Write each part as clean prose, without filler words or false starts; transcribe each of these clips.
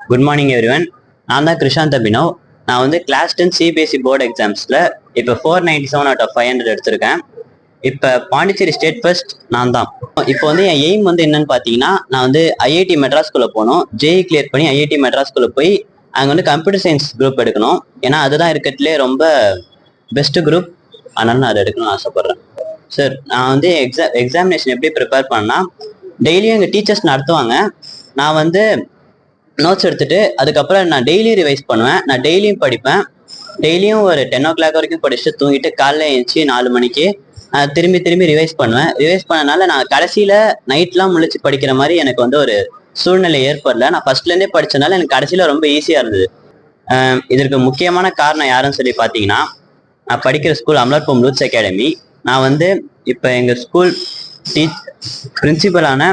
Good morning everyone. நான் தான் கிருஷாந்த் அபினவ். நான் வந்து கிளாஸ் 10 சிபிஎஸ்சி போர்டு எக்ஸாம்ஸில் இப்போ 497 அவுட் ஆஃப் 500 எடுத்திருக்கேன். இப்போ பாண்டிச்சேரி ஸ்டேட் ஃபர்ஸ்ட் நான் தான். இப்போ வந்து என் எய்ம் வந்து என்னன்னு பார்த்தீங்கன்னா, நான் வந்து ஐஐடி மெட்ராஸ்குள்ளே போகணும். ஜேஇ கிளியர் பண்ணி ஐஐடி மெட்ராஸ்குள்ளே போய் அங்கே வந்து கம்ப்யூட்டர் சயின்ஸ் குரூப் எடுக்கணும். ஏன்னா அதுதான் இருக்கிறதுலே ரொம்ப பெஸ்ட் குரூப். அதனால நான் அதை எடுக்கணும்னு ஆசைப்பட்றேன். சார், நான் வந்து எக்ஸாமினேஷன் எப்படி ப்ரிப்பேர் பண்ணா, டெய்லியும் எங்கள் டீச்சர்ஸ் நடத்துவாங்க. நான் வந்து நோட்ஸ் எடுத்துட்டு அதுக்கப்புறம் நான் டெய்லி ரிவைஸ் பண்ணுவேன். நான் டெய்லியும் படிப்பேன். டெய்லியும் ஒரு 10 o'clock வரைக்கும் படிச்சுட்டு தூங்கிட்டு காலைல எழுந்துச்சு 4 மணிக்கு திரும்பி திரும்பி ரிவைஸ் பண்ணுவேன். ரிவைஸ் பண்ணனால நான் கடைசியில நைட்லாம் முழிச்சு படிக்கிற மாதிரி எனக்கு வந்து ஒரு சூழ்நிலை ஏற்படல. நான் ஃபர்ஸ்ட்லேருந்தே படிச்சதுனால எனக்கு கடைசியில ரொம்ப ஈஸியா இருந்தது. இதற்கு முக்கியமான காரணம் யாருன்னு சொல்லி பார்த்தீங்கன்னா, நான் படிக்கிற ஸ்கூல் அமலர்பம் லூத்ஸ் அகாடமி. நான் வந்து இப்போ எங்கள் ஸ்கூல் பிரின்சிபலான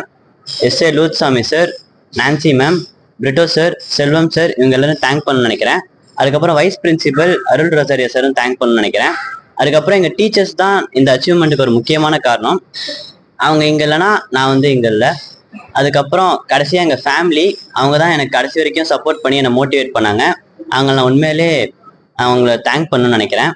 SA Luthsamy sir, Nancy ma'am, Brito sir, Selvam sir, இவங்க எல்லாரும் தேங்க் பண்ணணும்னு நினைக்கிறேன். அதுக்கப்புறம் வைஸ் பிரின்சிபல் அருள் ரோசாரியா சாரும் தேங்க் பண்ணணும்னு நினைக்கிறேன். அதுக்கப்புறம் எங்கள் டீச்சர்ஸ் தான் இந்த அச்சீவ்மெண்ட்டுக்கு ஒரு முக்கியமான காரணம். அவங்க இங்கே இல்லைன்னா நான் வந்து இங்கே இல்லை. அதுக்கப்புறம் கடைசியாக எங்கள் ஃபேமிலி, அவங்க தான் எனக்கு கடைசி வரைக்கும் சப்போர்ட் பண்ணி என்னை மோட்டிவேட் பண்ணாங்க. அவங்கள நான் உண்மையிலே அவங்கள தேங்க் பண்ணணும்னு நினைக்கிறேன்.